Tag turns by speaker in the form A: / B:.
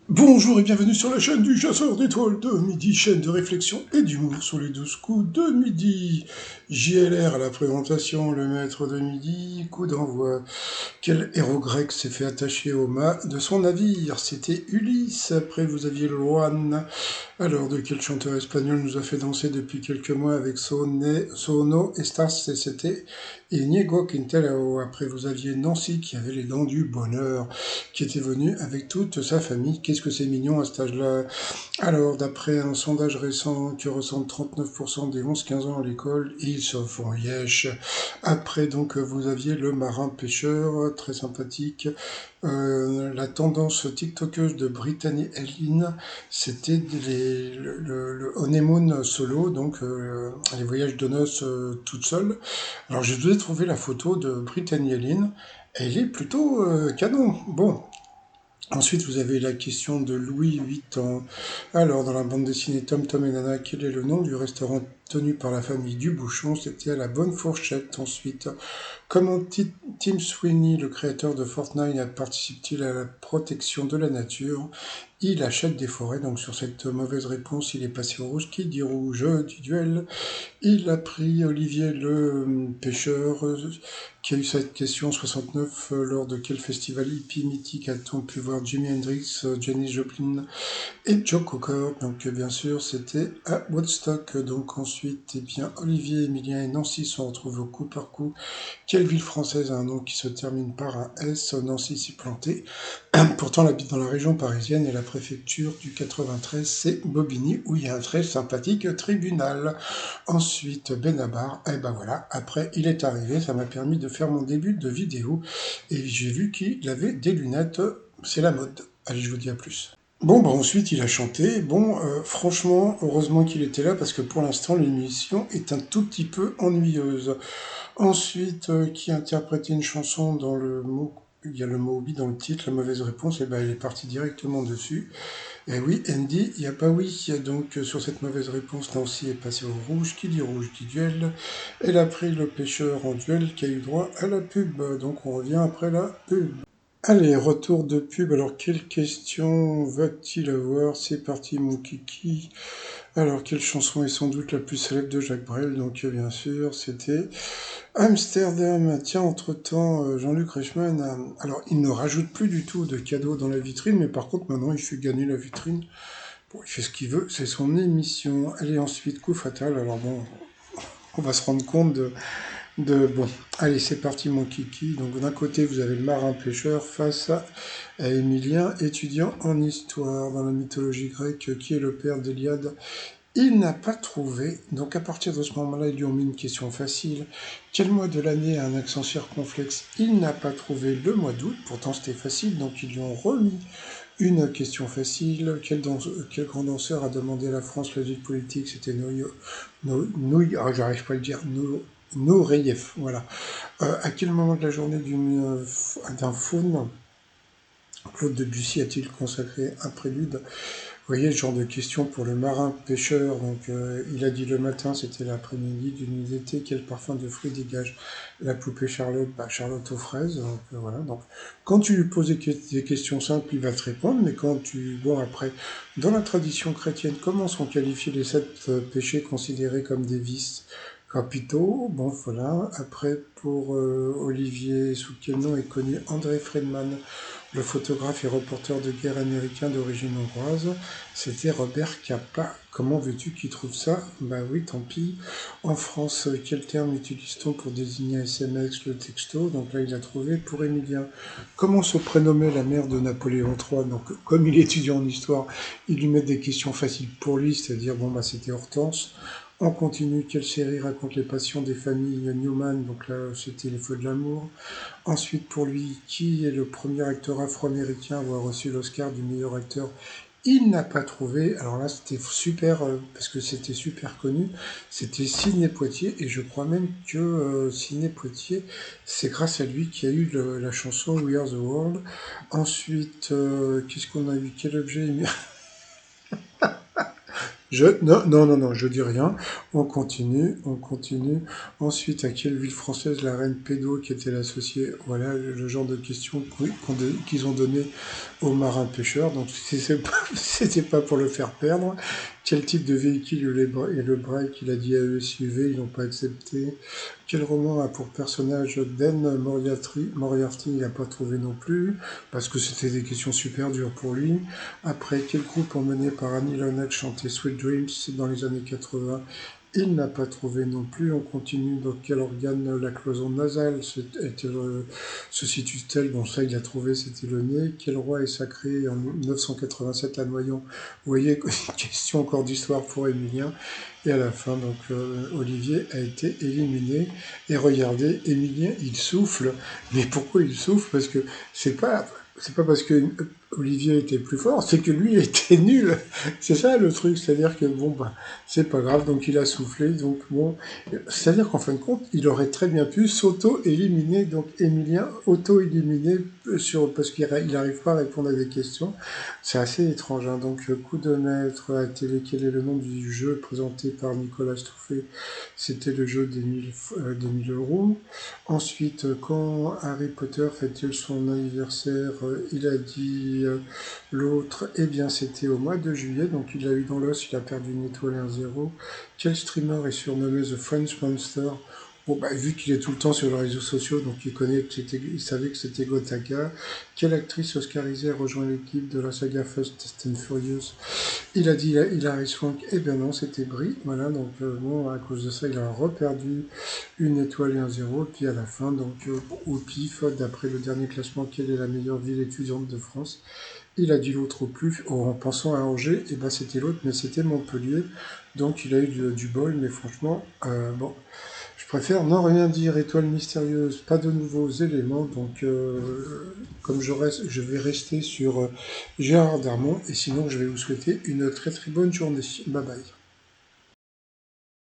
A: Bonjour et bienvenue sur la chaîne du Chasseur d'étoiles de midi, chaîne de réflexion et d'humour sur les 12 coups de midi. JLR à la présentation, le maître de midi, coup d'envoi. Quel héros grec s'est fait attacher au mât de son navire? C'était Ulysse. Après, vous aviez Loan. Alors, de quel chanteur espagnol nous a fait danser depuis quelques mois avec Sono Estas? Et c'était Inigo Quintero. Après, vous aviez Nancy qui avait les dents du bonheur, qui était venue avec toute sa famille. Qu'est-ce que c'est mignon à cet âge-là. Alors, d'après un sondage récent qui ressemble 39% des 11-15 ans à l'école, ils se font yesh. Après, donc, vous aviez le marin pêcheur, très sympathique. La tendance tiktokeuse de Brittany Hellin, c'était le honeymoon solo, donc les voyages de noces toute seule. Alors, je vous ai trouvé la photo de Brittany Hellin. Elle est plutôt canon. Bon, ensuite, vous avez la question de Louis Vuitton. Alors, dans la bande dessinée Tom Tom et Nana, quel est le nom du restaurant tenu par la famille Dubouchon? C'était à la Bonne Fourchette. Ensuite, comment Tim Sweeney, le créateur de Fortnite, participe-t-il à la protection de la nature? Il achète des forêts. Donc, sur cette mauvaise réponse, il est passé au rouge. Qui dit rouge du duel? Il a pris Olivier le pêcheur, qui a eu cette question 69, lors de quel festival hippie mythique a-t-on pu voir Jimi Hendrix, Janis Joplin et Joe Cocker? Donc bien sûr c'était à Woodstock. Donc ensuite, eh bien, Olivier, Emilien et Nancy sont retrouvés au coup par coup. Quelle ville française a un nom qui se termine par un S? Nancy s'y plantait. Pourtant, elle habite dans la région parisienne et la préfecture du 93, c'est Bobigny, où il y a un très sympathique tribunal. Ensuite, Benabar, et ben voilà, après il est arrivé, ça m'a permis de faire mon début de vidéo, et j'ai vu qu'il avait des lunettes, c'est la mode. Allez, je vous dis à plus. Bon, bah ensuite il a chanté. Bon, franchement, heureusement qu'il était là parce que pour l'instant l'émission est un tout petit peu ennuyeuse. Ensuite, qui interprétait une chanson dans le mot, il y a le mot hobby dans le titre, la mauvaise réponse, et ben elle est partie directement dessus. Et oui, Andy, il n'y a pas oui. Donc sur cette mauvaise réponse, Nancy est passée au rouge. Qui dit rouge dit duel. Elle a pris le pêcheur en duel qui a eu droit à la pub. Donc on revient après la pub. Allez, retour de pub. Alors, quelle question va-t-il avoir? C'est parti, mon kiki. Alors, quelle chanson est sans doute la plus célèbre de Jacques Brel? Donc, bien sûr, c'était Amsterdam. Tiens, entre-temps, Jean-Luc Reichmann, alors, il ne rajoute plus du tout de cadeaux dans la vitrine, mais par contre, maintenant, il fait gagner la vitrine. Bon, il fait ce qu'il veut, c'est son émission. Allez, ensuite, coup fatal. Alors, bon, on va se rendre compte bon, allez, c'est parti mon kiki. Donc d'un côté, vous avez le marin pêcheur face à Émilien, étudiant en histoire. Dans la mythologie grecque, qui est le père d'Éliade? Il n'a pas trouvé. Donc à partir de ce moment-là, ils lui ont mis une question facile. Quel mois de l'année a un accent circonflexe? Il n'a pas trouvé le mois d'août. Pourtant, c'était facile, donc ils lui ont remis une question facile. Quel grand danseur a demandé à la France l'asile politique? C'était j'arrive pas à le dire. Nureyev, voilà. À quel moment de la journée d'un faune Claude Debussy a-t-il consacré un prélude? Vous voyez, le genre de question pour le marin pêcheur. Donc, il a dit le matin, c'était l'après-midi d'une nuit d'été. Quel parfum de fruits dégage la poupée Charlotte? Bah, Charlotte aux fraises. Donc, voilà. Donc, quand tu lui poses des questions simples, il va te répondre. Mais quand bon, après, dans la tradition chrétienne, comment sont qualifiés les 7 péchés considérés comme des vices capitaux? Bon, voilà. Après, pour Olivier, sous quel nom est connu André Friedman, le photographe et reporter de guerre américain d'origine hongroise? C'était Robert Capa. Comment veux-tu qu'il trouve ça? Bah oui, tant pis. En France, quel terme utilise-t-on pour désigner un SMS, le texto? Donc là, il a trouvé pour Émilien. Comment se prénommait la mère de Napoléon III? Donc, comme il est étudiant en histoire, il lui met des questions faciles pour lui, c'est-à-dire, bon, bah, c'était Hortense. On continue, quelle série raconte les passions des familles Newman? Donc là, c'était Les Feux de l'amour. Ensuite, pour lui, qui est le premier acteur afro-américain à avoir reçu l'Oscar du meilleur acteur? Il n'a pas trouvé. Alors là, c'était super, parce que c'était super connu. C'était Sidney Poitier, et je crois même que Sidney Poitier, c'est grâce à lui qu'il y a eu la chanson We Are the World. Ensuite, qu'est-ce qu'on a eu? Quel objet? Non, non, non, non, je dis rien. On continue, on continue. Ensuite, à quelle ville française la reine Pédo qui était l'associée? Voilà le genre de questions qu'ils ont donné aux marins pêcheurs. Donc, c'était pas pour le faire perdre. Quel type de véhicule est le braille qu'il a dit à eux suivez, ils n'ont pas accepté. Quel roman a pour personnage Ben Moriarty, il n'a pas trouvé non plus, parce que c'était des questions super dures pour lui. Après, quel groupe emmené par Annie Lennox chantait Sweet Dreams dans les années 80? Il n'a pas trouvé non plus. On continue. Dans quel organe la cloison nasale se situe-t-elle? Bon, ça, il a trouvé, c'était le nez. Quel roi est sacré en 1987 à Noyon? Vous voyez, une question encore d'histoire pour Émilien. Et à la fin, donc, Olivier a été éliminé. Et regardez, Émilien, il souffle. Mais pourquoi il souffle? Parce que c'est pas parce que Olivier était plus fort, c'est que lui était nul. C'est ça le truc, c'est-à-dire que bon, bah, c'est pas grave, donc il a soufflé, donc bon, c'est-à-dire qu'en fin de compte, il aurait très bien pu s'auto-éliminer, donc Emilien auto-éliminé parce qu'il n'arrive pas à répondre à des questions. C'est assez étrange, hein. Donc coup de maître à télé, quel est le nom du jeu présenté par Nicolas Stouffet? C'était le jeu des 1000 euros. Ensuite, quand Harry Potter fête-t-il son anniversaire? Il a dit l'autre, eh bien c'était au mois de juillet, donc il l'a eu dans l'os, il a perdu une étoile et un zéro. Quel streamer est surnommé The French Monster? Bon, bah, vu qu'il est tout le temps sur les réseaux sociaux, donc il savait que c'était Gotaka. Quelle actrice oscarisée a rejoint l'équipe de la saga Fast and Furious? Il a dit Hilary Swank, eh bien non, c'était Brie. Voilà, donc bon, à cause de ça, il a reperdu une étoile et un zéro. Puis à la fin, donc au pif, d'après le dernier classement, quelle est la meilleure ville étudiante de France? Il a dit l'autre au plus, en pensant à Angers, et ben c'était l'autre, mais c'était Montpellier. Donc il a eu du bol, mais franchement, bon, je préfère non rien dire, étoile mystérieuse, pas de nouveaux éléments, donc comme je vais rester sur Gérard Darmon, et sinon je vais vous souhaiter une très très bonne journée. Bye bye.